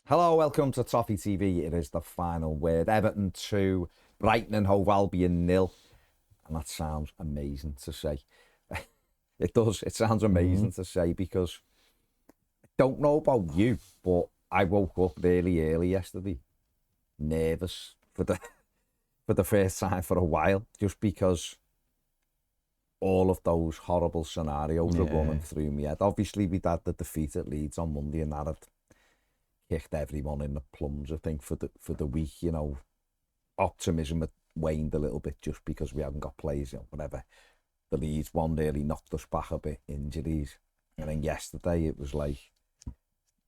Hello, welcome to Toffee TV. It is the final word. Everton 2, Brighton Hove Albion 0. And that sounds amazing to say. It does. It sounds amazing to say because I don't know about you, but I woke up really early yesterday, nervous for the first time for a while, just because all of those horrible scenarios are running through my head. Obviously, we'd had the defeat at Leeds on Monday, and that had kicked everyone in the plums, I think, for the week. You know, optimism had waned a little bit just because we hadn't got players, you know, whatever. The Leeds one really knocked us back a bit, injuries. And then yesterday it was like,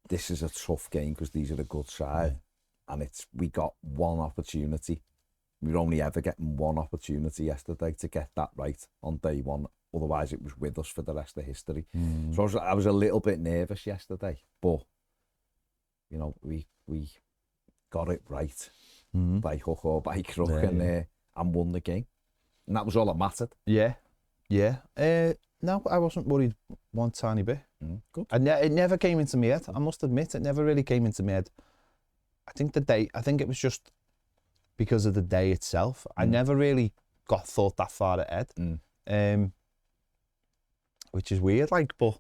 this is a tough game because these are a good side. And we got one opportunity. We were only ever getting one opportunity yesterday to get that right on day one. Otherwise it was with us for the rest of history. So I was a little bit nervous yesterday, but you know, we got it right by hook or by crook, and won the game. And that was all that mattered. No, I wasn't worried one tiny bit. Good. It never came into my head. I must admit, it never really came into my head. I think it was just because of the day itself. I never really thought that far ahead, which is weird. But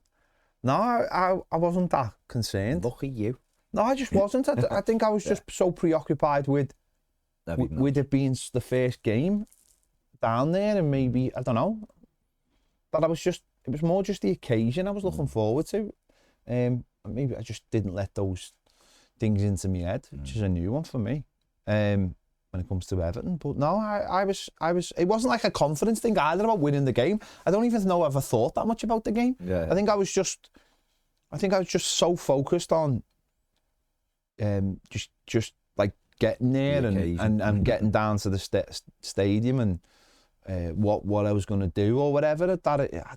no, I wasn't that concerned. Lucky you. No, I just wasn't. I think I was just so preoccupied with it being the first game down there, and maybe, I don't know, that it was more just the occasion I was looking forward to. Maybe I just didn't let those things into my head, which is a new one for me when it comes to Everton. But no, I was. It wasn't like a confidence thing either about winning the game. I don't even know I ever thought that much about the game. I think I was just so focused on just like getting there and getting down to the stadium and what I was going to do or whatever. I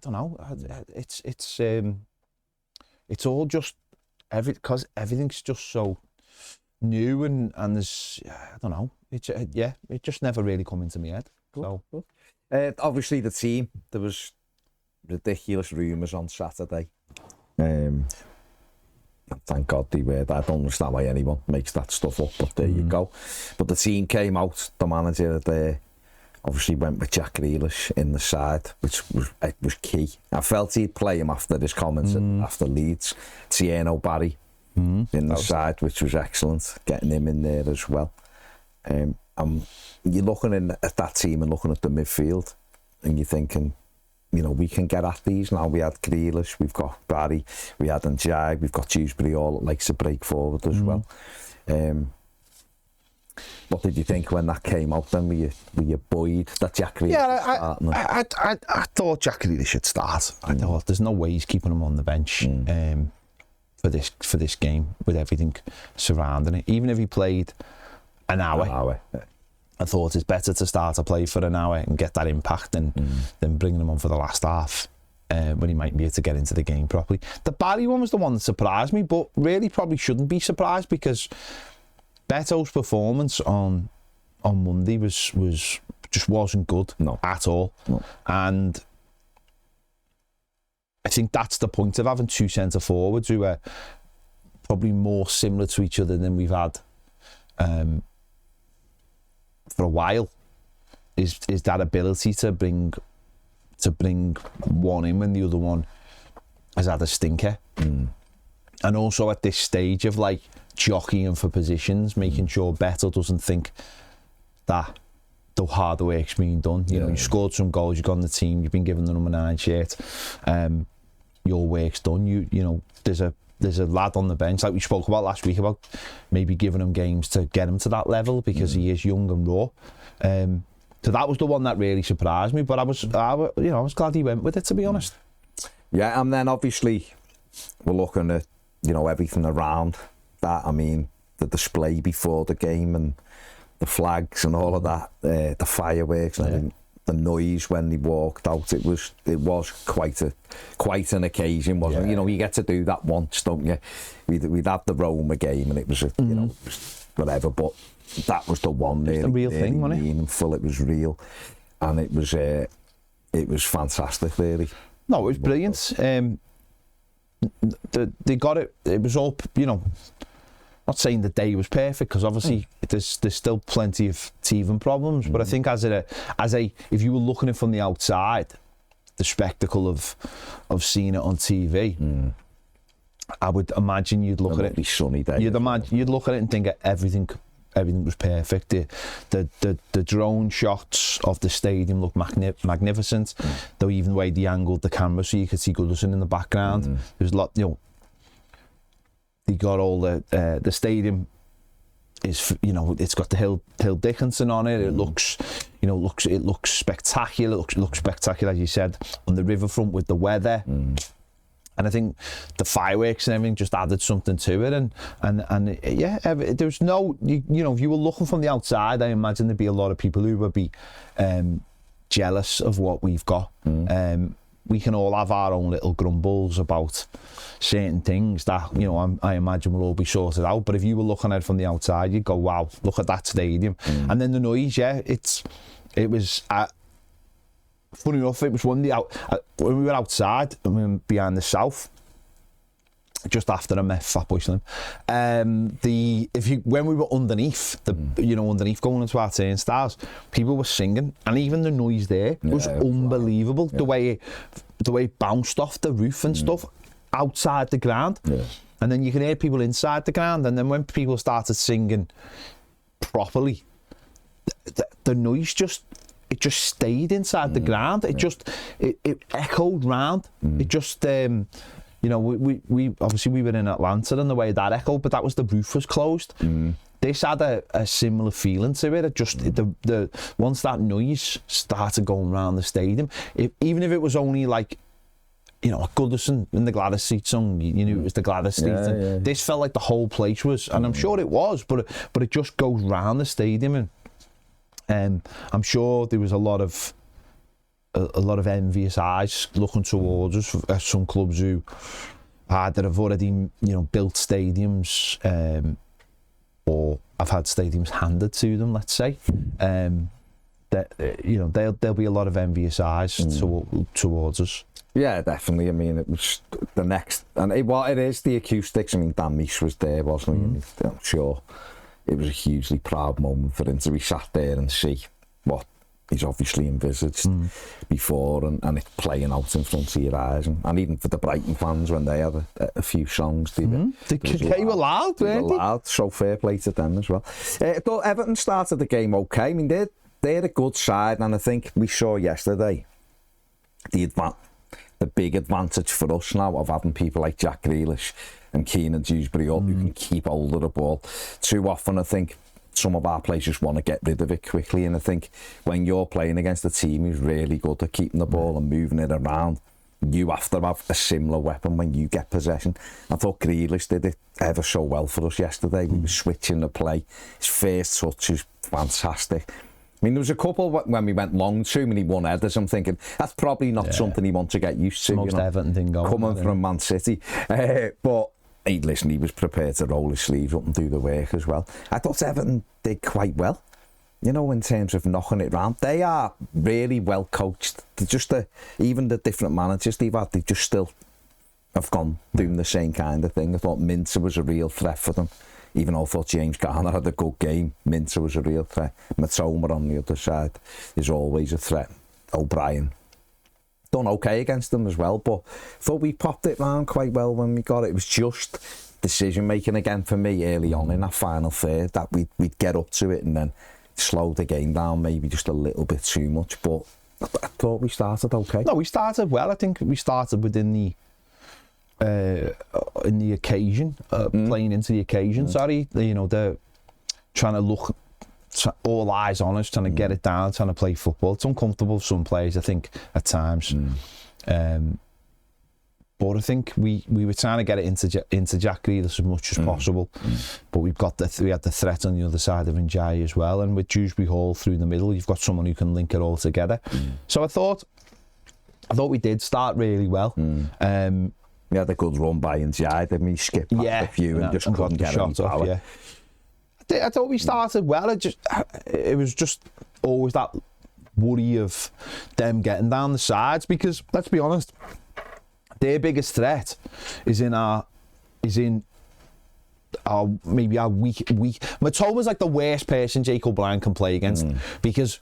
don't know. It's all just because everything's just so new and there's I don't know. It just never really come into my head. So obviously the team, there was ridiculous rumours on Saturday. Thank God they were. I don't understand why anyone makes that stuff up, but there you go. But the team came out, the manager there obviously went with Jack Grealish in the side, which was key. I felt he'd play him after his comments after Leeds. Tierno Barry in the side, which was excellent, getting him in there as well. You're looking at that team and looking at the midfield, and you're thinking, you know, we can get at these now. We had Grealish, we've got Barry, we had Njai, we've got Dewsbury, all likes to break forward as well. What did you think when that came out then? Were you buoyed that Jack Grealish I thought Jack Grealish should start. I thought there's no way he's keeping him on the bench for this game with everything surrounding it. Even if he played an hour. I thought it's better to start a play for an hour and get that impact than bringing him on for the last half when he might be able to get into the game properly. The Barry one was the one that surprised me, but really probably shouldn't be surprised because Beto's performance on Monday was just wasn't good at all. No. And I think that's the point of having two centre forwards who are probably more similar to each other than we've had for a while, is that ability to bring one in when the other one has had a stinker. And also at this stage of like jockeying for positions, making sure Beto doesn't think that the hard work's being done. You know, you scored some goals, you've got on the team, you've been given the number 9 shirt, your work's done. You know, there's a lad on the bench, like we spoke about last week, about maybe giving him games to get him to that level because he is young and raw. So that was the one that really surprised me, but I was glad he went with it, to be honest. Yeah, and then obviously we're looking at, you know, everything around that. I mean, the display before the game and the flags and all of that, the fireworks and the noise when they walked out. It was quite an occasion, wasn't it? You know, you get to do that once, don't you? We'd have the Roma game and it was you know, it was whatever, but that was the one. It's the real thing, wasn't it? Meaningful. It was real, and it was fantastic, really. No, it was brilliant. They got it. It was all, you know, not saying the day was perfect, because obviously there's still plenty of teething problems, but I think as a if you were looking at it from the outside, the spectacle of seeing it on TV, I would imagine you'd look at it. Sunny day. You'd look at it and think everything was perfect. The drone shots of the stadium looked magnificent. Though even the way they angled the camera so you could see Goodison in the background. There's a lot, they got all the stadium is, it's got the Hill Dickinson on it. It looks, it looks spectacular. It looks spectacular, as you said, on the riverfront with the weather. And I think the fireworks and everything just added something to it. And yeah, there's no, if you were looking from the outside, I imagine there'd be a lot of people who would be jealous of what we've got. We can all have our own little grumbles about certain things that, I imagine will all be sorted out. But if you were looking at it from the outside, you'd go, wow, look at that stadium. And then the noise, it was... funny enough, it was one day when we were outside and we were behind the south, just after I met Fatboy Slim. When we were underneath underneath going into our turnstiles, people were singing, and even the noise there was unbelievable. The way it bounced off the roof and stuff outside the ground, and then you can hear people inside the ground, and then when people started singing properly, the noise just stayed inside the ground. It echoed round. It just, we obviously we were in Atlanta and the way that echoed, but that was the roof was closed. This had a similar feeling to it. It just the once that noise started going around the stadium, even if it was only like, a Goodison in the Gladys Street song, you knew it was the Gladys Street. This felt like the whole place was, and I'm sure it was, but it just goes round the stadium. And I'm sure there was a lot of envious eyes looking towards us at some clubs who either have already built stadiums or have had stadiums handed to them, let's say. That there'll be a lot of envious eyes towards us. Yeah, definitely. I mean, it was the next, and it is the acoustics. I mean, Dan Meese was there, wasn't he? I'm sure it was a hugely proud moment for him to be sat there and see what he's obviously envisaged before, and it's playing out in front of your eyes. And even for the Brighton fans, when they had a few songs, they were loud, weren't they? Loud, so fair play to them as well. I thought Everton started the game okay. I mean, they're a good side, and I think we saw yesterday the big advantage for us now of having people like Jack Grealish and Keenan Dewsbury up who can keep hold of the ball. Too often, I think some of our players just want to get rid of it quickly, and I think when you're playing against a team who's really good at keeping the ball and moving it around, you have to have a similar weapon when you get possession. I thought Grealish did it ever so well for us yesterday. We were switching the play. His first touch is fantastic. I mean, there was a couple when we went long, too many one-headers. I'm thinking that's probably not something he wants to get used to. Most Everton thing going coming from Man City, but he was prepared to roll his sleeves up and do the work as well. I thought Everton did quite well, in terms of knocking it round. They are really well coached. They're just even the different managers they've had, they just still have gone doing the same kind of thing. I thought Minter was a real threat for them. Even though I thought James Garner had a good game, Minter was a real threat. Matoma on the other side is always a threat. O'Brien done okay against them as well, but thought we popped it round quite well when we got it. It was just decision making again for me early on in that final third that we'd get up to it and then slow the game down maybe just a little bit too much. But I thought we started okay. No, we started well. I think we started within the in the occasion, playing into the occasion. Sorry, they're trying to look, all eyes on us, trying to get it down, trying to play football. It's uncomfortable for some players, I think, at times. But I think we were trying to get it into Jack Grealish as much as possible. But we had the threat on the other side of Njai as well, and with Dewsbury Hall through the middle, you've got someone who can link it all together. So I thought we did start really well. We had a good run by Njai, then we skipped past a few and just couldn't get any power. I thought we started well. It was just always that worry of them getting down the sides, because let's be honest, their biggest threat is in maybe our weak. Matoma's like the worst person Jake O'Brien can play against because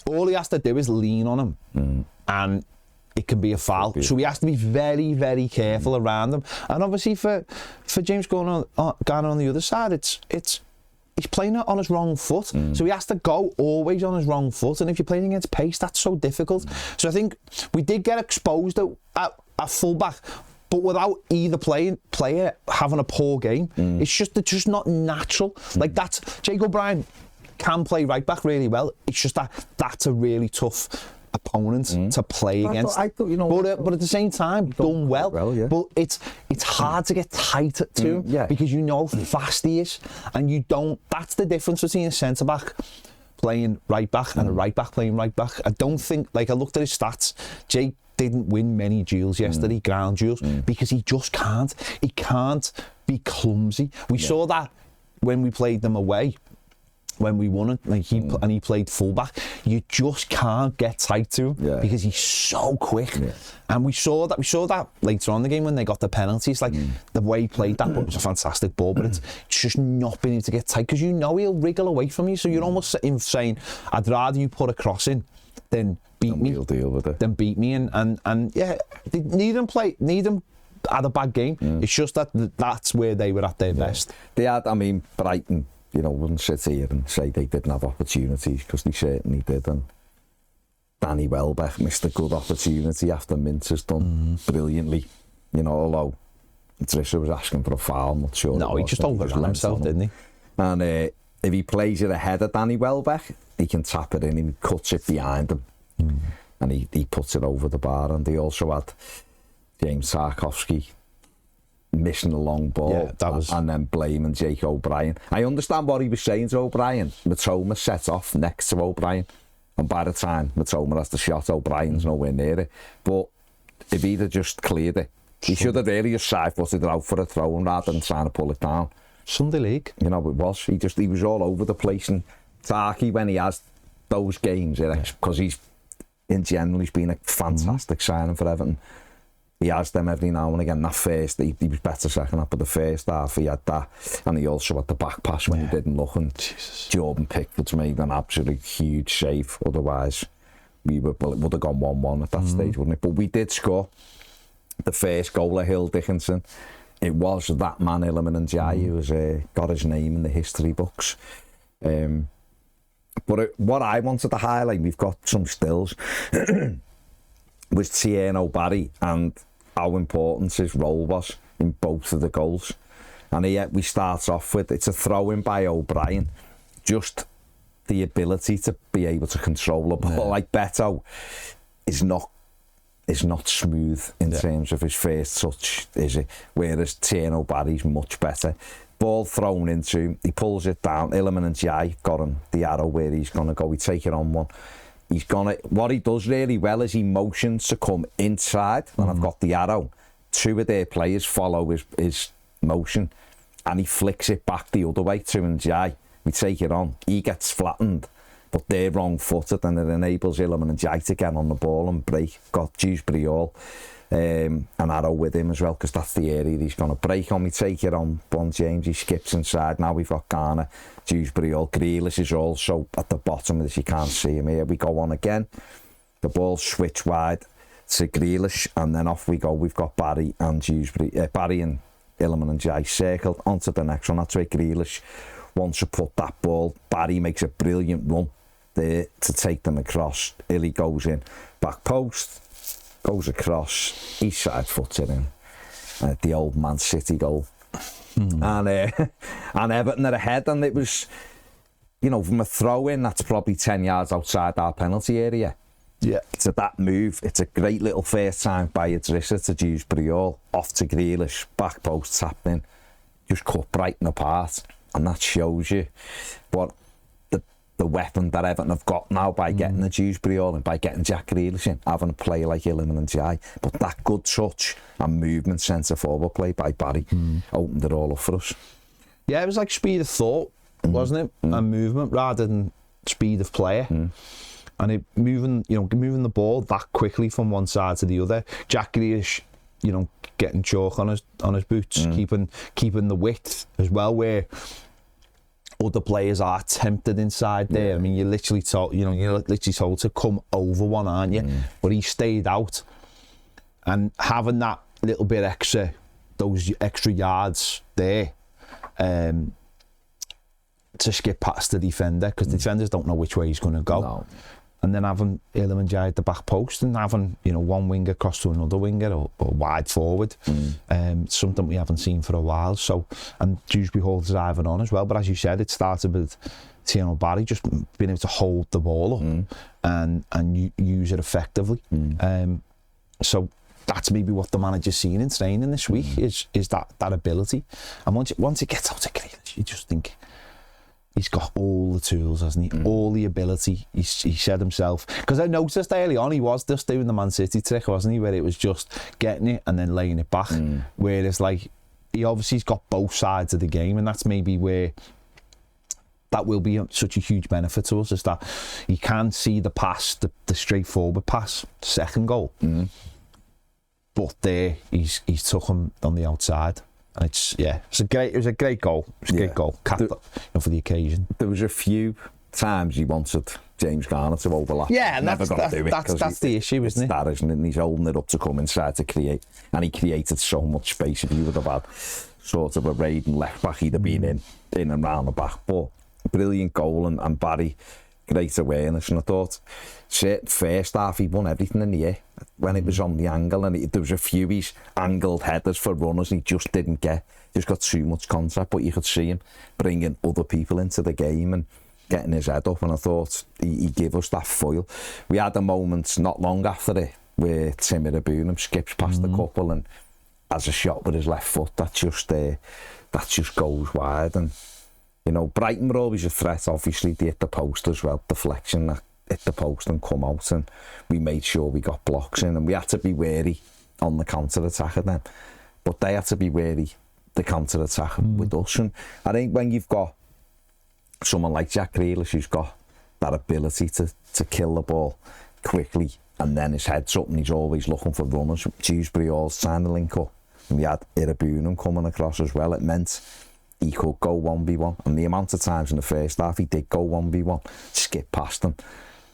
all he has to do is lean on him and it can be a foul. So he has to be very, very careful around him. And obviously for James Garner on the other side, he's playing it on his wrong foot. So he has to go always on his wrong foot. And if you're playing against pace, that's so difficult. So I think we did get exposed at fullback, but without either player having a poor game. It's just not natural. Like Jake O'Brien can play right back really well. It's just that's a really tough opponent to play against. I thought, but at the same time, done well. Yeah. But it's hard to get tight to him because you know how fast he is, and you don't. That's the difference between a centre back playing right back and a right back playing right back. I don't think. Like I looked at his stats, Jake didn't win many duels yesterday, ground duels, because he just can't. He can't be clumsy. We saw that when we played them away. When we won it, like he played fullback, you just can't get tight to him because he's so quick. And we saw that later on in the game when they got the penalties. Like the way he played that, but it was a fantastic ball. But it's just not being able to get tight because he'll wriggle away from you. So you're almost saying, "I'd rather you put a cross in than beat me." We'll deal with it. Than beat me, and yeah, neither had a bad game. It's just that's where they were at their best. They had, Brighton. Wouldn't sit here and say they didn't have opportunities because they certainly did. And Danny Welbeck missed a good opportunity after Mintz has done brilliantly. Although Trisha was asking for a foul, I'm not sure. No, he just overran himself, didn't he? And if he plays it ahead of Danny Welbeck, he can tap it in and he cuts it behind him. And he puts it over the bar. And they also had James Tarkowski missing a long ball, and then blaming Jake O'Brien. I understand what he was saying to O'Brien. Matoma set off next to O'Brien, and by the time Matoma has the shot, O'Brien's nowhere near it. But if he'd have just cleared it, he should have really just side-footed it out for a throw rather than trying to pull it down. Sunday League. It was. He was all over the place. And Tarky, when he has those games, because he's been a fantastic signing for Everton. He has them every now and again. That first, he was better second half, but the first half he had that, and he also had the back pass when he didn't look. And Jordan Pickford's made an absolutely huge save. Otherwise, it would have gone 1-1 at that stage, wouldn't it? But we did score the first goal of Hill Dickinson. It was that man, Iliman Ndiaye, who has got his name in the history books. But what I wanted to highlight, we've got some stills. Was Tierney Barry and how important his role was in both of the goals. And we start off with, it's a throw-in by O'Brien. Just the ability to be able to control a ball. Like Beto is not smooth in terms of his first touch, is it? Whereas Tierney Barry's much better. Ball thrown into him, he pulls it down. Iliman Ndiaye got him the arrow where he's going to go. We take it on one. What he does really well is he motions to come inside, and I've got the arrow. Two of their players follow his motion, and he flicks it back the other way to Ndiaye. We take it on. He gets flattened, but they're wrong-footed, and it enables Iliman Ndiaye to get on the ball and break. Got Dewsbury all an arrow with him as well, because that's the area he's going to break on. We take it on James, he skips inside. Now we've got Garner, Dewsbury all. Grealish is also at the bottom of this, you can't see him here. We go on again, the ball switch wide to Grealish, and then off we go. We've got Barry and Dewsbury, Barry and Iliman Ndiaye circled onto the next one. That's where Grealish wants to put that ball. Barry makes a brilliant run there to take them across. Illy goes in, back post, goes across, he side foots it in. The old Man City goal. And Everton are ahead, and it was, from a throw-in, that's probably 10 yards outside our penalty area. Yeah. To that move, it's a great little first time by Idrissa to Dewsbury all, off to Grealish, back post, tapped in, just cut Brighton apart. And that shows you what the weapon that Everton have got now by getting the Dewsbury all and by getting Jack Grealish in, having a player like Iliman Ndiaye. But that good touch and movement centre forward play by Barry opened it all up for us. Yeah, it was like speed of thought, wasn't it? And movement rather than speed of player. And it moving the ball that quickly from one side to the other. Jack Grealish you know, getting chalk on his boots, keeping the width as well, where other players are tempted inside there. I mean, you're literally told to come over one, aren't you? But he stayed out, and having that little bit extra, those extra yards there, to skip past the defender, because the defenders don't know which way he's going to go. No. And then having Ilimanjai at the back post, and having, you know, one winger cross to another winger, or wide forward, something we haven't seen for a while. So, and Dewsbury holds his Ivan on as well. But as you said, it started with Tierno Barry just being able to hold the ball up and use it effectively. So that's maybe what the manager's seen in training this week, is that ability. And once it gets out of Grealish, you just think, he's got all the tools, hasn't he? All the ability. He said himself. Because I noticed early on, he was just doing the Man City trick, wasn't he? Where it was just getting it and then laying it back. Whereas, like, he obviously's got both sides of the game, and that's maybe where that will be such a huge benefit to us, is that he can see the pass, the straightforward pass, second goal. But there, he's took him on the outside. And it was a great goal. It was a great goal, for the occasion. There was a few times he wanted James Garner to overlap. Yeah, and that's the issue, isn't it? That, isn't it? And he's holding it up to come inside to create, and he created so much space. If he would have had sort of a raiding left back, he'd have been in and round the back. But brilliant goal, and Barry, great awareness. And I thought, first half, he won everything in the air when it was on the angle, and there was a few he's angled headers for runners and he just didn't get. Just got too much contact, but you could see him bringing other people into the game and getting his head up, and I thought he gave us that foil. We had a moment not long after it where Tim Irabunum skips past the couple and has a shot with his left foot that just goes wide. And you know, Brighton were always a threat. Obviously, they hit the post as well, deflection that hit the post and come out, and we made sure we got blocks in, and we had to be wary on the counter-attack of them, but they had to be wary the counter-attack with us. And I think when you've got someone like Jack Grealish who's got that ability to kill the ball quickly, and then his head's up and he's always looking for runners, Dewsbury all's trying to link up, and we had Irabunum coming across as well, it meant he could go 1v1, and the amount of times in the first half he did go 1v1, skip past them.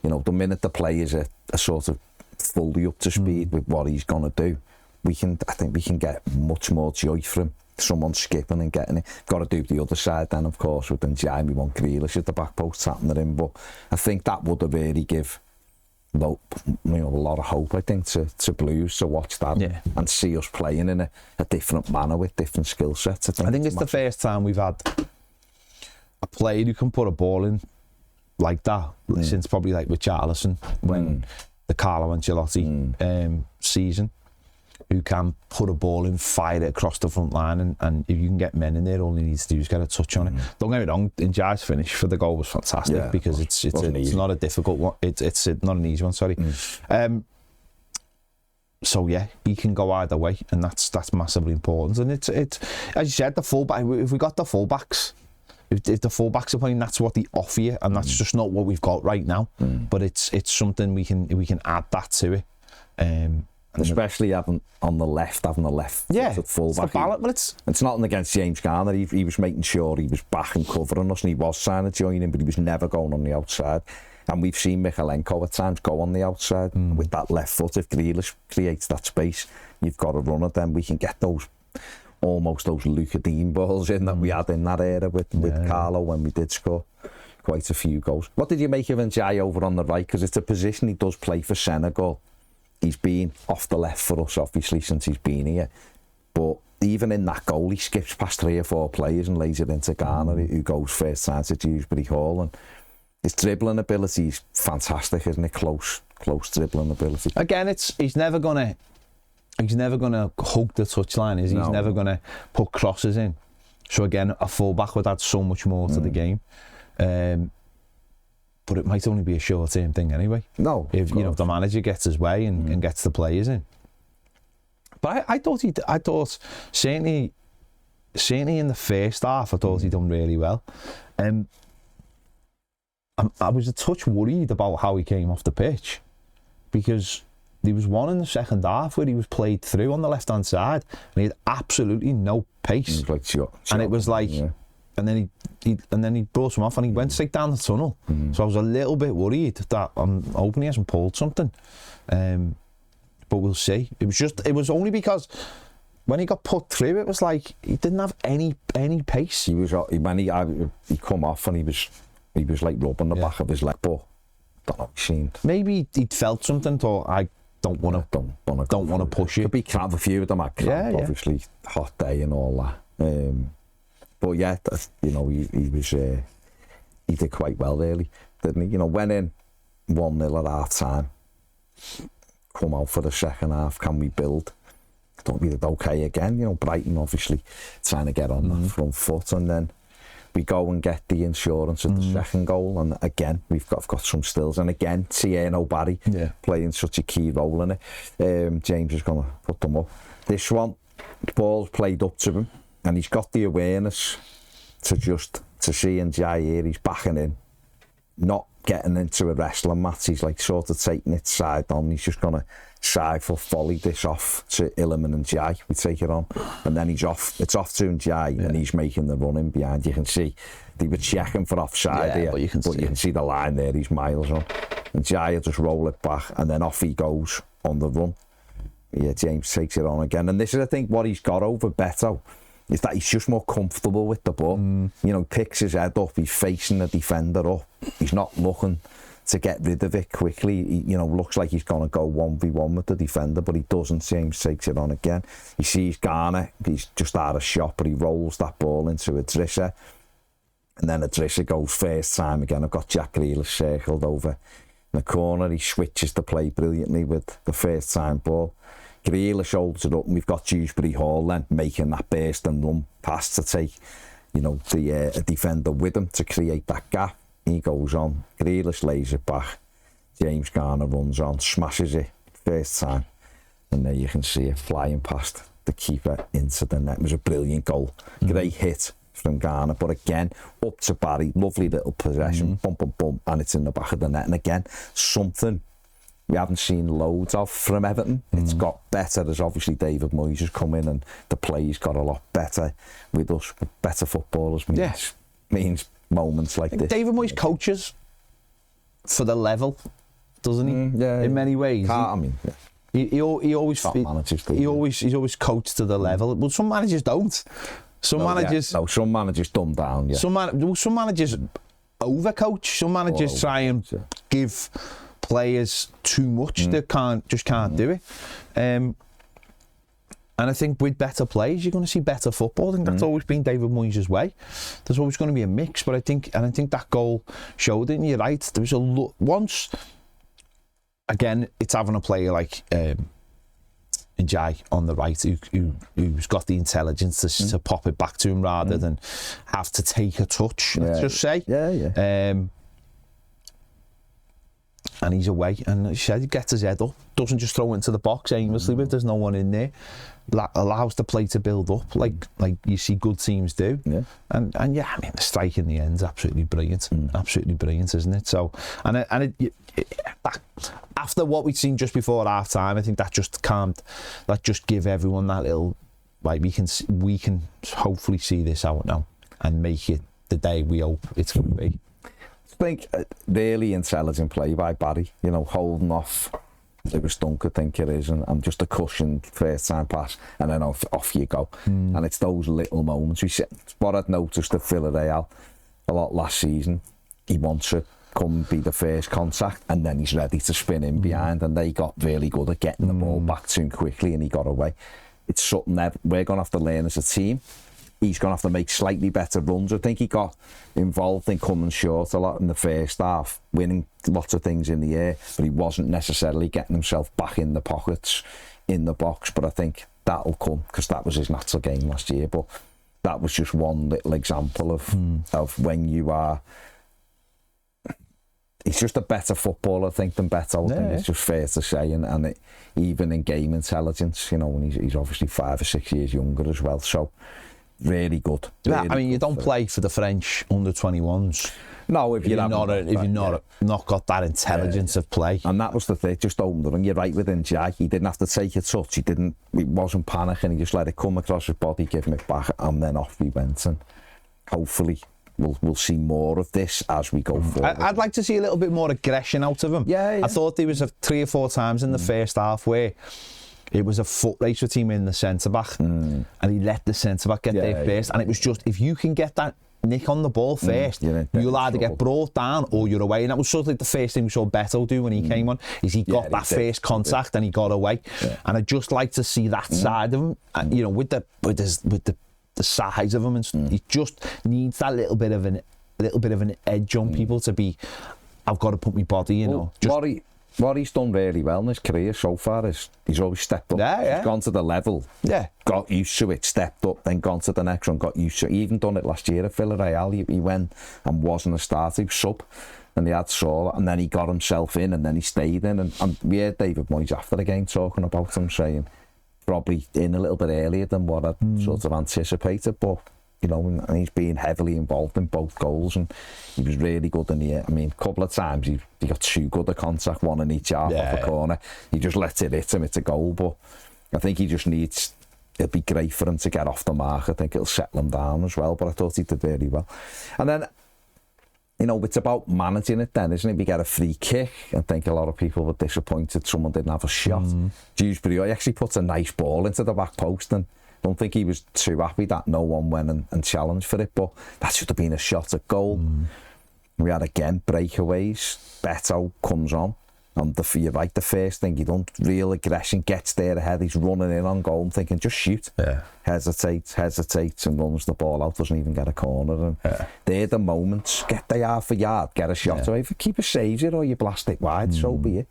You know, the minute the players are sort of fully up to speed with what he's going to do, I think we can get much more joy from someone skipping and getting it. Got to do the other side then, of course, with Njai. We want Grealish at the back post tapping it in, but I think that would have really give a lot of hope, I think, to Blues to watch that and see us playing in a different manner with different skill sets. I think it's the first time we've had a player who can put a ball in like that since probably like with Charlison when the Carlo Ancelotti season, who can put a ball in, fire it across the front line, and if you can get men in there, all he needs to do is get a touch on it. Don't get me wrong, Njai's finish for the goal was fantastic, because it's not a difficult one, it's not an easy one, sorry. So yeah, he can go either way, and that's massively important. And it's as you said, the fullback, if we got the fullbacks, if the fullbacks are playing, that's what they offer you, and that's just not what we've got right now. But it's something we can add that to it. Especially having the left fullback. It's nothing against James Garner. He was making sure he was back and covering us, and he was trying to join in, but he was never going on the outside. And we've seen Michalenko at times go on the outside with that left foot. If Grealish creates that space, you've got to run it. Then we can get those Luca Dean balls in that we had in that era with Carlo when we did score quite a few goals. What did you make of Njai over on the right? Because it's a position he does play for Senegal. He's been off the left for us, obviously, since he's been here. But even in that goal, he skips past 3 or 4 players and lays it into Garner, who goes first time to Dewsbury Hall. And his dribbling ability is fantastic, isn't it? Close dribbling ability. Again, he's never gonna hug the touchline, is he? No. He's never gonna put crosses in. So again, a fullback would add so much more to the game. But it might only be a short-term thing anyway. No, if the manager gets his way and gets the players in. But I thought certainly in the first half, I thought he'd done really well. I was a touch worried about how he came off the pitch, because there was one in the second half where he was played through on the left-hand side, and he had absolutely no pace. It was like And it was like, and then he brought him off, and he went straight down the tunnel. So I was a little bit worried that I'm hoping he hasn't pulled something. But we'll see. It was only because when he got put through, it was like he didn't have any pace. He was when he come off and he was like rubbing the back of his leg, but don't know, seemed maybe he'd felt something. Thought I don't want to push it. Could be cramp. A few of them had cramp, obviously hot day and all that. But yeah, you know, he did quite well really, didn't he? You know, went in 1-0 at half time. Come out for the second half. Can we build? Thought we did okay again. You know, Brighton obviously trying to get on that front foot, and then we go and get the insurance of the second goal, and again I've got some stills, and again Tierno Barry playing such a key role in it. James is going to put them up. This one, the ball's played up to him, and he's got the awareness to see and Jair, he's backing in, not getting into a wrestling match. He's like sort of taking it side on. He's just going to side for volley this off to Illiman and Jai. We take it on, and then he's off. It's off to Jai, and he's making the run in behind. You can see they were checking for offside here, but you can see the line there. He's miles on, and Jai will just roll it back, and then off he goes on the run. Yeah, James takes it on again, and this is I think what he's got over Beto is that he's just more comfortable with the ball. You know, picks his head up, he's facing the defender up, he's not looking to get rid of it quickly. He, you know, looks like he's going to go 1v1 with the defender, but he doesn't. James takes it on again. He sees Garner, he's just out of shot, but he rolls that ball into Idrissa, and then Idrissa goes first time again. I've got Jack Grealish circled over in the corner. He switches the play brilliantly with the first time ball. Grealish holds it up, and we've got Dewsbury Hall then making that burst and run pass to take, you know, the defender with him to create that gap. He goes on, Grealish lays it back, James Garner runs on, smashes it first time, and there you can see it flying past the keeper into the net. It was a brilliant goal, great hit from Garner, but again up to Barry, lovely little possession, bump bump bump, and it's in the back of the net. And again, something we haven't seen loads of from Everton. It's got better as obviously David Moyes has come in, and the play's got a lot better with us. Better footballers means moments like this. David Moyes coaches for the level, doesn't he? In many ways. He always he's always coached to the level. Well, some managers don't. Some managers dumb down. Some managers overcoach. Some managers try and give players too much. They can't do it. And I think with better players, you're going to see better football. I think that's always been David Moyes' way. There's always going to be a mix, but I think that goal showed it. And you're right. There was once again. It's having a player like Njai on the right who's got the intelligence to pop it back to him rather than have to take a touch. Let's just say. And he's away, and he said he gets his head up, doesn't just throw it into the box aimlessly, but there's no one in there. Allows the play to build up, like you see good teams do. And I mean, the strike in the end is absolutely brilliant, isn't it? So, after what we'd seen just before half time, I think that just give everyone that little, like we can hopefully see this out now and make it the day we hope it's going to be. I think really intelligent play by Barry, you know, holding off. It was Dunk, I think it is, and just a cushioned first time pass, and then off you go. And it's those little moments. What I'd noticed at Villarreal a lot last season, he wants to come and be the first contact, and then he's ready to spin in behind, and they got really good at getting the ball back to him quickly, and he got away. It's something that we're going to have to learn as a team. He's going to have to make slightly better runs. I think he got involved in coming short a lot in the first half, winning lots of things in the air, but he wasn't necessarily getting himself back in the pockets, in the box. But I think that'll come, because that was his natural game last year. But that was just one little example of when you are... He's just a better footballer, I think, than Beto. I think it's just fair to say. And even in game intelligence, you know, and he's obviously 5 or 6 years younger as well. So... really good. I mean, you don't play for the French under-21s No, if you're not got that intelligence of play. And that was the thing, just opened it, and you're right within Jack. He didn't have to take a touch. He wasn't panicking. He just let it come across his body, give him it back, and then off we went. And hopefully we'll see more of this as we go forward. I'd like to see a little bit more aggression out of him. Yeah. I thought there was 3 or 4 times in the first half where it was a foot race with him in the centre-back, and he let the centre-back get there first. And it was just, if you can get that nick on the ball first, you'll either get brought down or you're away. And that was sort of like the first thing we saw Beto do when he came on, is he got that first contact and he got away. And I'd just like to see that side of him, and, you know, with the size of him, and he just needs that little bit of an edge on people to be, I've got to put my body, you know. What he's done really well in his career so far is he's always stepped up. He's gone to the level, got used to it, stepped up, then gone to the next one, got used to it. He even done it last year at Villarreal. He went and wasn't a starter, he was sub, and he had Saul, and then he got himself in, and then he stayed in. And we heard David Moyes after the game talking about him, saying probably in a little bit earlier than what I'd sort of anticipated, but you know, and he's been heavily involved in both goals, and he was really good in the air. I mean, a couple of times he got too good a contact, one in each half off a corner. He just lets it hit him, it's a goal, but I think he just needs, it'd be great for him to get off the mark. I think it'll settle him down as well, but I thought he did really well. And then, you know, it's about managing it then, isn't it? We get a free kick. I think a lot of people were disappointed someone didn't have a shot. Dewsbury actually puts a nice ball into the back post, and I don't think he was too happy that no one went and challenged for it, but that should have been a shot at goal. We had again breakaways. Beto comes on you're right, the first thing he done, real aggression, gets there ahead, he's running in on goal. I'm thinking, just shoot. Hesitates and runs the ball out, doesn't even get a corner. And they're the moments, get the yard for yard, get a shot away. If the keeper saves it or you blast it wide, so be it.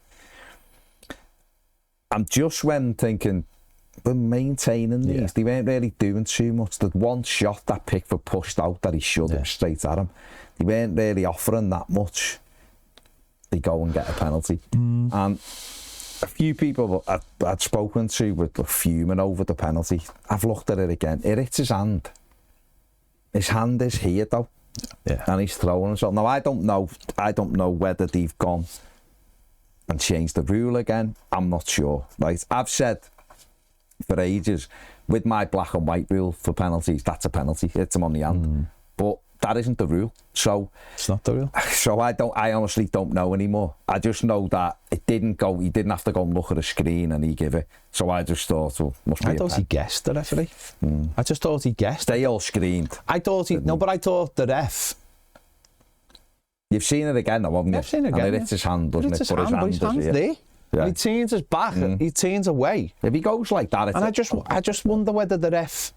I'm just when thinking, but maintaining these, they weren't really doing too much. The one shot that Pickford pushed out that he should have straight at him, they weren't really offering that much. They go and get a penalty. And a few people I'd spoken to were fuming over the penalty. I've looked at it again. It hits his hand. His hand is here though, and he's throwing himself. Now I don't know whether they've gone and changed the rule again. I'm not sure. Right, I've said for ages, with my black and white rule for penalties, that's a penalty, hits him on the hand. But that isn't the rule. So it's not the rule. So I honestly don't know anymore. I just know that it didn't go, he didn't have to go and look at a screen and he give it. So I just thought, well, must be I thought he guessed the referee. I just thought he guessed. They all screened. I thought but I thought the ref. You've seen it again though, haven't you? I've seen it again. And it hits his hand, doesn't it? His hand's there. Yeah. He turns his back, he turns away. If he goes like that, and I just wonder whether the ref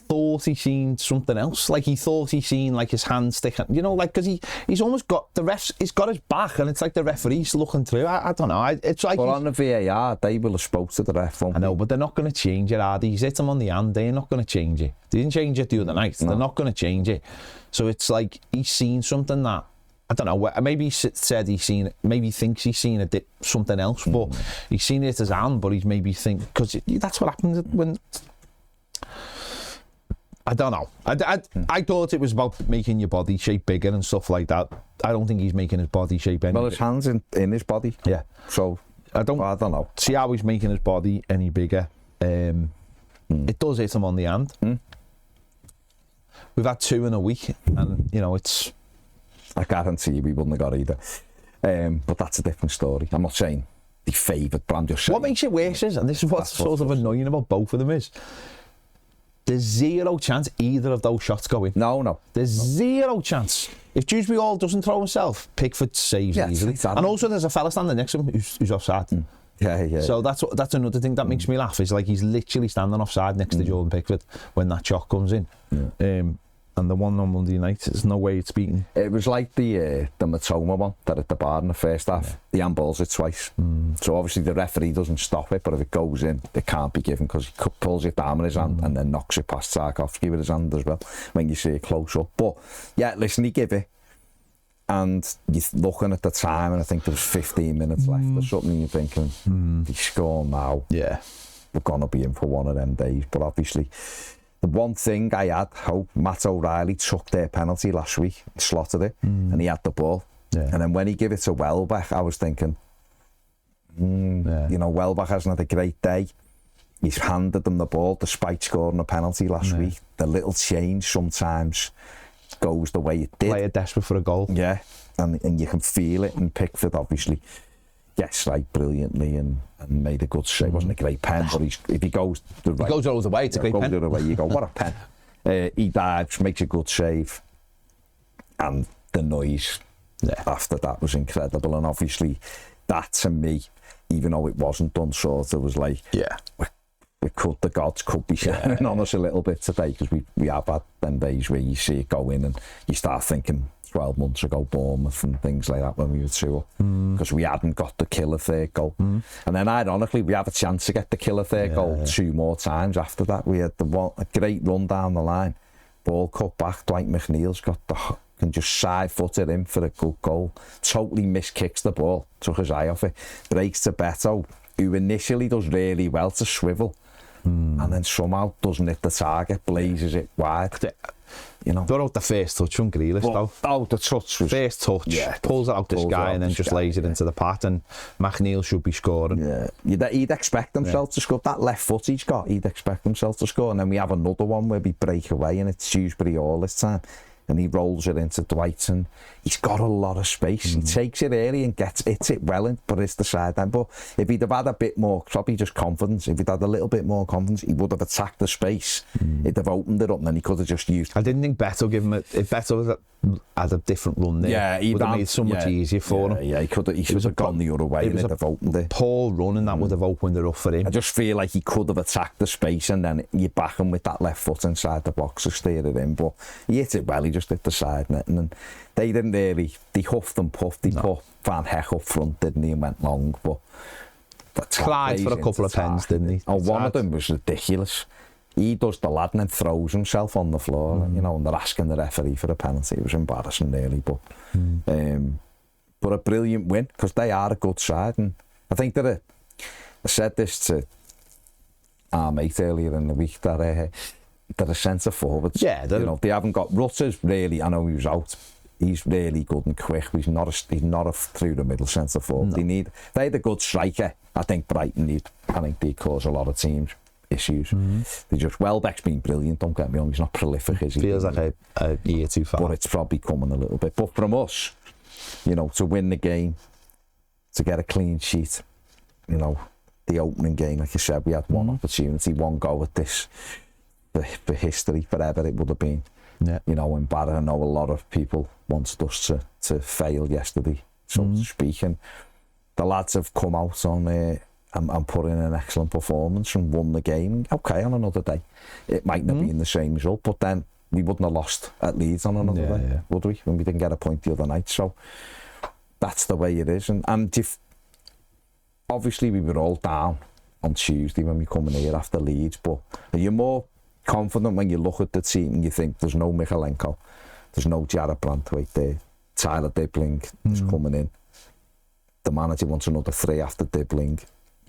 thought he seen something else. Like he thought he seen like his hand sticking, you know, like, because he's almost got the ref's, he's got his back, and it's like the referee's looking through. I don't know. It's like. But on the VAR, they will have spoke to the ref. I know, but they're not going to change it. He's hit him on the hand. They're not going to change it. They didn't change it the other night. No. They're not going to change it. So it's like he's seen something that. I don't know, maybe he said he's seen it, maybe he thinks he's seen something else, but he's seen it as his hand, but he's maybe because that's what happens when, I don't know. I thought it was about making your body shape bigger and stuff like that. I don't think he's making his body shape any bigger. Well, his hand's in his body. Yeah. So, I don't know. See how he's making his body any bigger. It does hit him on the hand. We've had 2 in a week, and, you know, it's... I guarantee we wouldn't have got either. But that's a different story. I'm not saying the favourite, but I'm just saying. What makes it worse is, and this is what's sort of annoying about both of them, is there's zero chance either of those shots go in. No. There's zero chance. If Dewsbury Hall doesn't throw himself, Pickford saves easily. And also there's a fella standing next to him who's offside. Yeah. So that's another thing that makes me laugh, is like he's literally standing offside next to Jordan Pickford when that shot comes in. And the one on Monday night, there's no way it's beaten. It was like the Matoma one that at the bar in the first half. He handballs it twice. So obviously the referee doesn't stop it, but if it goes in, it can't be given because he pulls it down with his hand and then knocks it past Tarkovsky with his hand as well when you see it close up. But yeah, listen, he give it. And you're looking at the time, and I think there was 15 minutes left or something, and you're thinking, they score now. Yeah. We're going to be in for one of them days. But obviously, The one thing I had, Matt O'Reilly took their penalty last week, slotted it, and he had the ball. Yeah. And then when he gave it to Welbeck, I was thinking, you know, Welbeck hasn't had a great day. He's handed them the ball despite scoring a penalty last week. The little change sometimes goes the way it did. Player desperate for a goal. Yeah, and you can feel it. And Pickford obviously gets right brilliantly and made a good save. It wasn't a great pen, but if he goes the right, He goes all the way. It's a great pen. the other way, you go, what a pen. He dives, makes a good save, and the noise after that was incredible. And obviously, that to me, even though it wasn't done, sort of was like, the gods could be shining on us a little bit today, because we have had them days where you see it go in and you start thinking 12 months ago Bournemouth and things like that when we were 2-up, because we hadn't got the killer third goal. And then ironically, we have a chance to get the killer third goal 2 more times after that. We had a great run down the line, ball cut back, Dwight McNeil's got can just side foot it in for a good goal, totally miskicks the ball, took his eye off it, breaks to Beto, who initially does really well to swivel, and then somehow doesn't hit the target, blazes it wide. You know, Thought out the first touch from Grealish though. Oh, the touch was First touch, pulls it out this guy and then just lays it into the pat, and McNeil should be scoring. Yeah, he'd expect himself to score. That left foot he's got, he'd expect himself to score. And then we have another one where we break away, and it's Dewsbury Hall this time, and he rolls it into Dwight, and he's got a lot of space. He takes it early and hits it well in, but it's the sideline. But if he'd have had a bit more, probably just confidence, if he'd had a little bit more confidence, he would have attacked the space. He'd have opened it up, and then he could have just used. I didn't think Beto give him if Beto had a different run there, would have made it so much easier for him. Yeah, he should have gone the other way and have opened it. Poor run, and that would have opened it up for him. I just feel like he could have attacked the space, and then you back him with that left foot inside the box to steer it in. But he hit it well, he just hit the side net, and then they didn't really, they huffed and puffed. They put Van Heck up front, didn't he, and went long. But Clyde for a couple of pens, didn't he? Oh, one of them was ridiculous. He does the lad and then throws himself on the floor, you know, and they're asking the referee for a penalty. It was embarrassing, really, but a brilliant win, because they are a good side. And I think that I said this to our mate earlier in the week, that they're a centre forwards. Yeah, you know, they haven't got Rutter's really. I know he was out. He's really good and quick. He's not a through the middle centre forward. No. They had a good striker. I think Brighton they cause a lot of teams issues. They just, Welbeck's been brilliant, don't get me wrong, he's not prolific, is he? Feels like a year too far. But it's probably coming a little bit. But from us, you know, to win the game, to get a clean sheet, you know, the opening game, like you said, we had one opportunity, one go at this, for history, forever it would have been. Yeah. You know, and I know a lot of people wanted us to fail yesterday, so to speak, and the lads have come out on and put in an excellent performance and won the game. Okay, on another day, it might not be in the same result, but then we wouldn't have lost at Leeds on another day, would we? When we didn't get a point the other night. So that's the way it is. And if, obviously we were all down on Tuesday when we come in here after Leeds, but are you more confident when you look at the team and you think there's no Michalenko, there's no Jared Brantwaite there, Tyler Dibbling is coming in, the manager wants another 3 after Dibbling,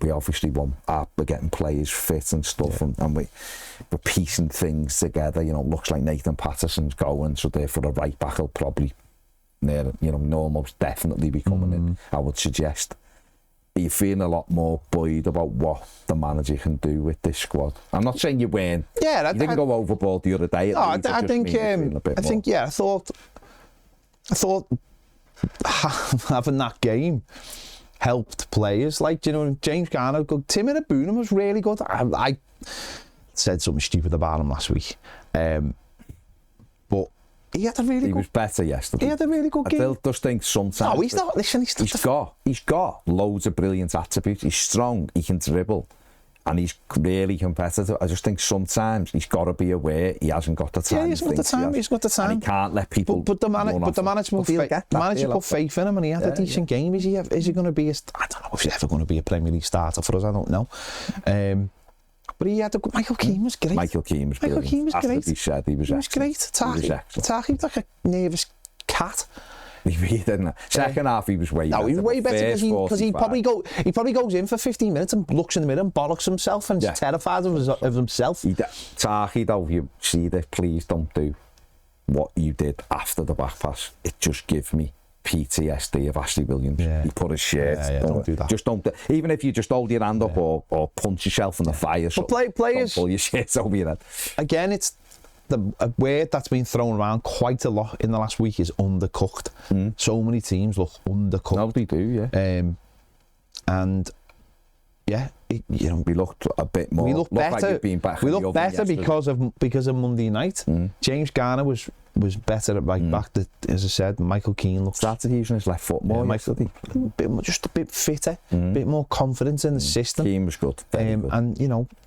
we obviously want, we're getting players fit and stuff, and we're piecing things together. You know, looks like Nathan Patterson's going, so therefore a right back will probably almost definitely be coming in, I would suggest. Are you feeling a lot more buoyed about what the manager can do with this squad? I'm not saying you weren't. Yeah, you didn't go overboard the other day. No, I think I thought having that game helped players, like, you know, James Garner good. Tim Abuna was really good. I said something stupid about him last week, but he had a really good. He was better yesterday. He had a really good game. I just think sometimes. No, he's not. Listen, he's got loads of brilliant attributes. He's strong. He can dribble, and he's really competitive. I just think sometimes he's got to be aware he hasn't got the time. Yeah, he's got the time. He's got the time. And he can't let people. But the manager put faith in him, and he had a decent game. Is he going to be? I don't know if he's ever going to be a Premier League starter for us. I don't know. But he had Michael Keane was great. Michael Keane was great. He was He said he was great. Taki like a nervous cat. He really didn't. Second half, he was way better. No, he was way better because he 45. probably goes in for 15 minutes and looks in the mirror and bollocks himself and is terrified of himself. Tarky, though, you see this, please don't do what you did after the back pass. It just gives me PTSD of Ashley Williams. He put his shirt. Don't do that. Just don't. Even if you just hold your hand up or punch yourself in the fire. But players, don't pull your shirt over your head. Again, it's a word that's been thrown around quite a lot in the last week is undercooked. So many teams look undercooked. No, they do, yeah. And yeah, we looked a bit more. We looked better. Like been back we looked better because of Monday night. James Garner was better at right back. As I said, Michael Keane started using his left foot more. Yesterday. Just a bit fitter, a bit more confidence in the system. Keane was good. Good. And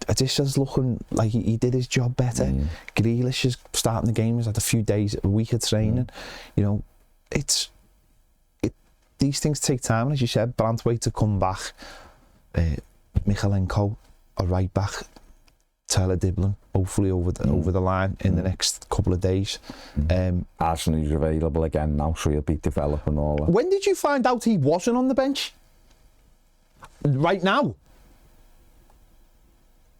Adisha's looking like he did his job better. Grealish is starting the game. He's had a week of training. These things take time. As you said, Branthwaite to come back. Michalenko, a right back, Tyler Diblin, hopefully over the line in the next couple of days. Arsenal's available again now, so he'll be developing all that. When did you find out he wasn't on the bench? Right now?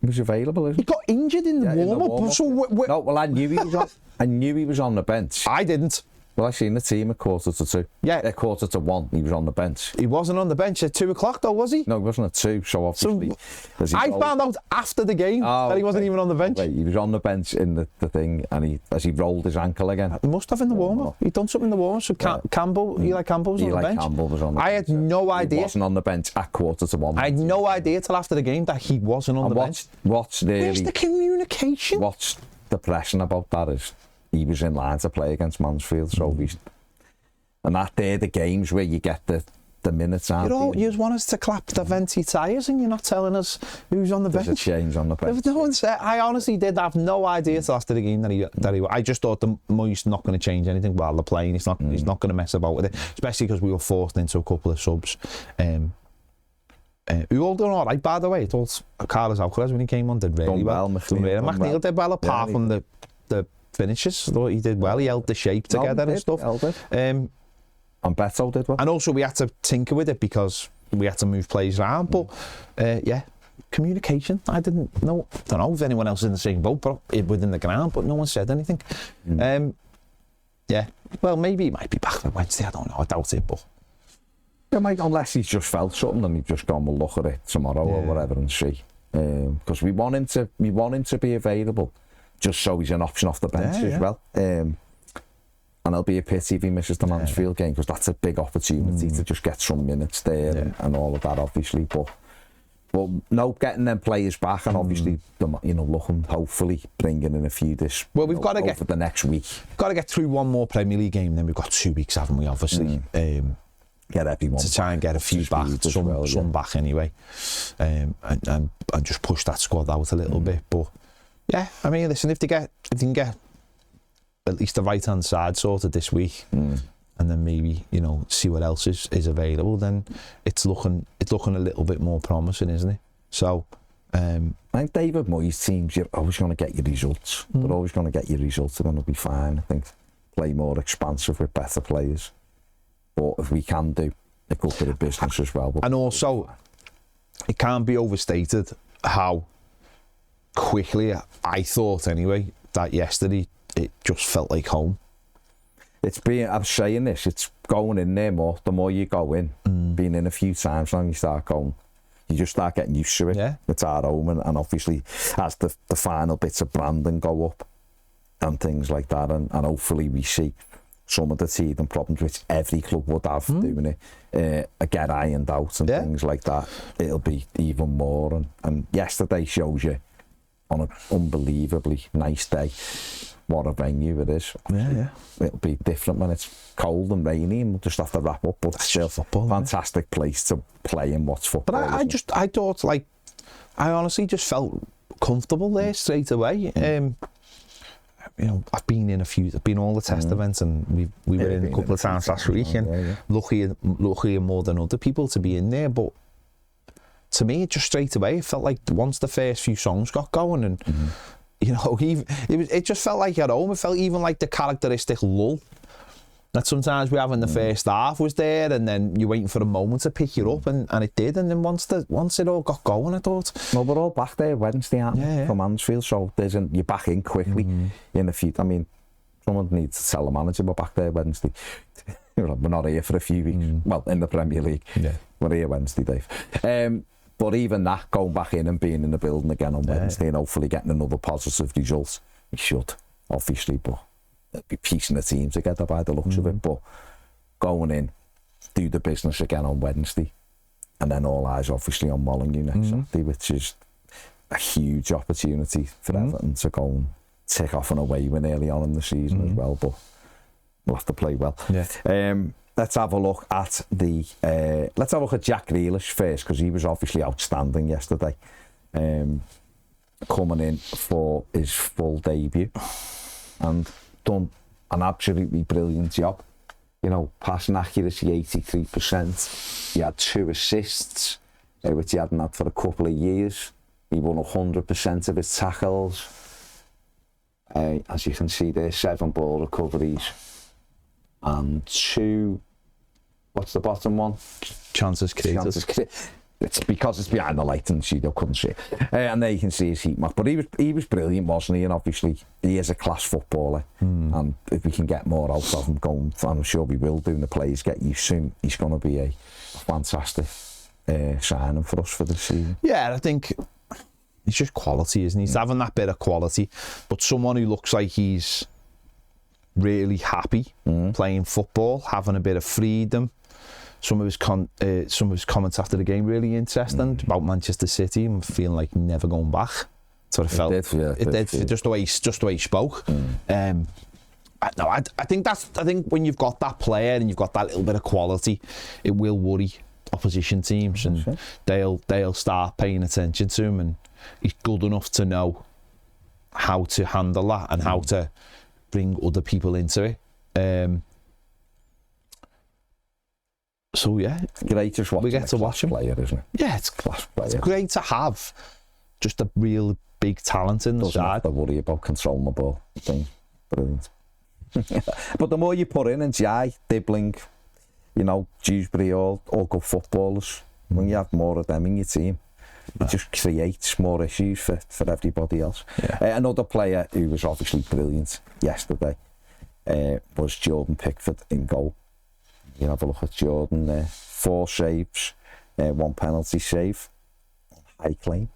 He was available, isn't he? He got injured in the warm-up. So no, well, I knew he was on. I knew he was on the bench. I didn't. Well, I seen the team at 1:45. Yeah. At 1:45, he was on the bench. He wasn't on the bench at 2 o'clock, though, was he? No, he wasn't at 2, so obviously... I found out after the game that he wasn't even on the bench. Wait, he was on the bench in the thing, and as he rolled his ankle again. He must have in the warm-up. He'd done something in the warm-up, so Campbell, Eli Campbell was on the bench. Campbell was on the bench. I had no idea. He wasn't on the bench at 1:45. I had no idea till after the game that he wasn't on the bench. Where's the communication? What's depressing about that is he was in line to play against Mansfield, so he's... And they're the games where you get the minutes, aren't you? You just want us to clap the venti tyres and you're not telling us who's on the bench. There's a change on the bench. No one said. I honestly did have no idea till after the game that he. I just thought the Moyes not going to change anything while they're playing. He's not going to mess about with it, especially because we were forced into a couple of subs. Who all done all right, by the way. I thought Carlos Alcaraz, when he came on, did really well. McNeil did well, apart from the finishes. I thought he did well. He held the shape together and stuff. And Beto did well. And also we had to tinker with it because we had to move plays around. But communication. I don't know if anyone else is in the same boat, but within the ground, but no one said anything. Well, maybe he might be back for Wednesday. I don't know. I doubt it, but unless he's just felt something and he's just gone, we'll look at it tomorrow or whatever and see. Because we want him to be available, just so he's an option off the bench as well. And it'll be a pity if he misses the Mansfield game, because that's a big opportunity to just get some minutes there and all of that, obviously. But no, getting them players back and obviously, looking, hopefully bringing in a few we've got to get for the next week. Got to get through one more Premier League game, then we've got 2 weeks, haven't we? Obviously, get everyone to try and get a few back, some back anyway, and just push that squad out a little bit. But yeah, I mean, listen, if they can get at least the right-hand side sorted this week, and then maybe see what else is available, then it's looking a little bit more promising, isn't it? So I think David Moyes teams, you're always going to get your results. They're always going to get your results. They're going to be fine. I think play more expansive with better players, but if we can do a good bit of business as well. And also, it can't be overstated how quickly, I thought anyway, that yesterday it just felt like home. I'm saying this, it's going in there more. The more you go in, being in a few times, now you start going, you just start getting used to it. Yeah. It's our home, and obviously as the final bits of branding go up and things like that, and hopefully we see some of the teething problems which every club would have doing it, get ironed out and things like that. It'll be even more, and yesterday shows you on an unbelievably nice day what a venue it is. It'll be different when it's cold and rainy, and we'll just have to wrap up, but it's still football, fantastic place to play and watch football. But I thought, like, I honestly just felt comfortable there straight away. I've been all the test events, and we were in a couple of times last week, and lucky more than other people to be in there. But to me, it just straight away, it felt like once the first few songs got going, and it just felt like at home. It felt even like the characteristic lull that sometimes we have in the first half was there, and then you're waiting for a moment to pick you up, and it did. And then once it all got going, I thought, well, we're all back there Wednesday, aren't we, from Mansfield, so you're back in quickly in a few. I mean, someone needs to tell the manager we're back there Wednesday. We're not here for a few weeks. Well, in the Premier League, we're here Wednesday, Dave. But even that, going back in and being in the building again on Wednesday and hopefully getting another positive result, we should, obviously, but it'd be piecing the team together by the looks of it. But going in, do the business again on Wednesday, and then all eyes obviously on Molyneux next Saturday, which is a huge opportunity for Everton to go and tick off an away win early on in the season as well. But we'll have to play well. Let's have a look at Jack Grealish first, because he was obviously outstanding yesterday, coming in for his full debut and done an absolutely brilliant job. You know, passing accuracy 83%. He had 2 assists, which he hadn't had for a couple of years. He won 100% of his tackles. As you can see there, 7 ball recoveries and 2. What's the bottom one? Chances created. It's because it's behind the light and you couldn't see it. And there you can see his heat map. But he was brilliant, wasn't he? And obviously he is a class footballer. And if we can get more out of him going, I'm sure we will do, and the players get used soon, he's going to be a fantastic signing for us for this season. Yeah, I think it's just quality, isn't he? He's having that bit of quality, but someone who looks like he's really happy playing football, having a bit of freedom. Some of his comments after the game really interesting about Manchester City and feeling like never going back. That's what I felt. It did. Just the way he spoke. I think when you've got that player and you've got that little bit of quality, it will worry opposition teams, and they'll start paying attention to him. And he's good enough to know how to handle that and how to bring other people into it. So yeah, it's great just watching. We get to watch him. Player, isn't it? Yeah, it's class player. It's great to have just a real big talent in the Doesn't side. have to worry about controlling the ball. Brilliant. But the more you put in, and Jai, Dibbling, you know, Dewsbury, all good footballers, when you have more of them in your team, it just creates more issues for everybody else. Another player who was obviously brilliant yesterday was Jordan Pickford in goal. You have a look at Jordan there. 4 saves, 1 penalty save, high claim.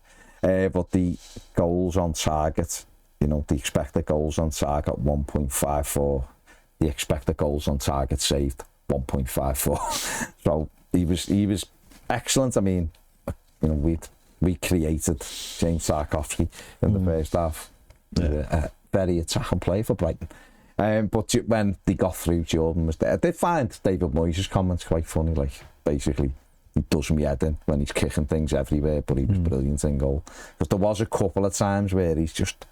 But the goals on target, you know, the expected goals on target 1.54. The expected goals on target saved 1.54. So he was excellent. I mean, you know, we created James Tarkowski in the first half. A very attacking play for Brighton. But when they got through, Jordan was there. I did find David Moyes' comments quite funny. Like, basically, he does me head in when he's kicking things everywhere, but he was brilliant in goal. Because there was a couple of times where he's just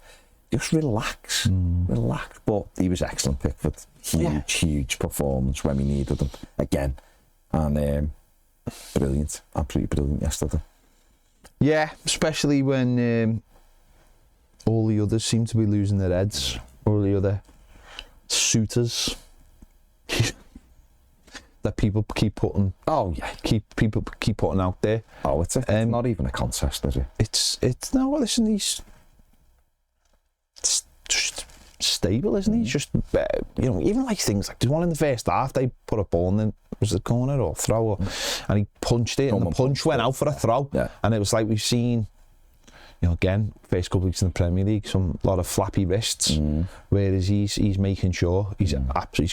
relax. But he was excellent, Pickford. Huge performance when we needed him again. And brilliant, absolutely brilliant yesterday. Yeah, especially when all the others seem to be losing their heads. All the other suitors that people keep putting people keep putting out there. It's not even a contest, is it? It's no, well, listen, it's just stable, isn't he? Just you know, even like things like there's one in the first half, they put a ball in, was it corner or throw, and he punched it, and the punch went out for a throw, and it was like we've seen, you know, again, first couple of weeks in the Premier League, a lot of flappy wrists, whereas he's making sure he's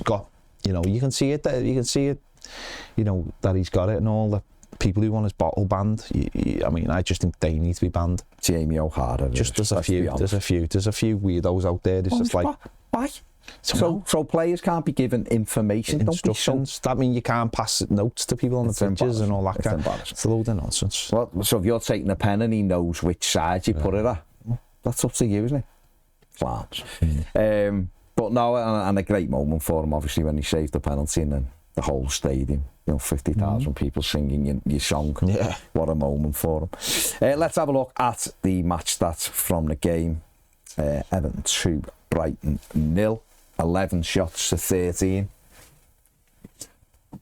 got, you know, you can see it there, you know, that he's got it, and all the people who want his bottle banned, I mean, I just think they need to be banned. Jamie O'Hara. Just there's a few weirdos out there. It's just like, why? So players can't be given instructions. That means you can't pass notes to people on the pitches and all that kind of. It's a load of nonsense. Well, so if you're taking a pen and he knows which side you put it at, that's up to you, isn't it? Flams. But no, and a great moment for him, obviously, when he saved the penalty, and then the whole stadium, you know, 50,000 people singing your song. Yeah. What a moment for him. Let's have a look at the match stats from the game. Everton 2, Brighton 0. 11 shots to 13.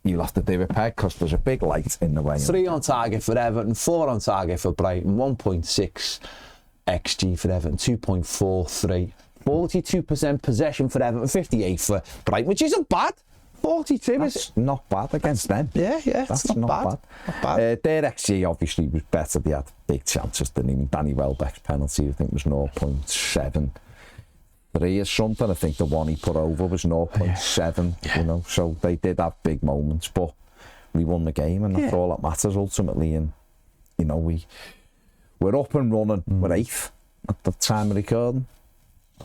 you'll have to do it, Peg, because there's a big light in the way. 3 on target for Everton, 4 on target for Brighton, 1.6 XG for Everton, 2.43. 42% possession for Everton, 58 for Brighton, which isn't bad. 42 is not bad against them. Yeah, That's not bad. Not bad. Their XG obviously was better. They had big chances, didn't even. Danny Welbeck's penalty, I think, was 0.73 or something. I think the one he put over was 0.7, you know, so they did have big moments, but we won the game, and that's all that matters ultimately. And, you know, we're up and running. We're 8th at the time of recording.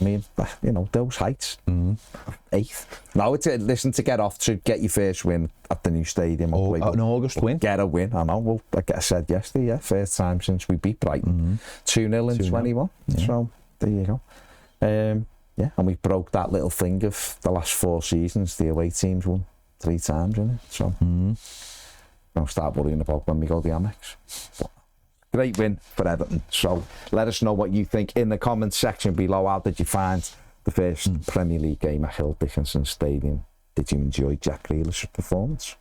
I mean, you know, those heights. 8th. Now it's listen, to get off to get your first win at the new stadium. An August win. Get a win. I know. Well, like I said yesterday, first time since we beat Brighton 2-0 in 21. So there you go. And we broke that little thing of the last 4 seasons. The away teams won 3 times, innit? So don't start worrying about when we go the Amex. But great win for Everton. So let us know what you think in the comments section below. How did you find the first Premier League game at Hill Dickinson Stadium? Did you enjoy Jack Grealish's performance?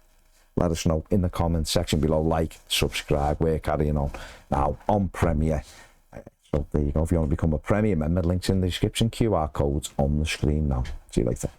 Let us know in the comments section below. Like, subscribe. We're carrying on now on Premier. So there you go. If you want to become a Premier member, links in the description. QR codes on the screen now. See you later.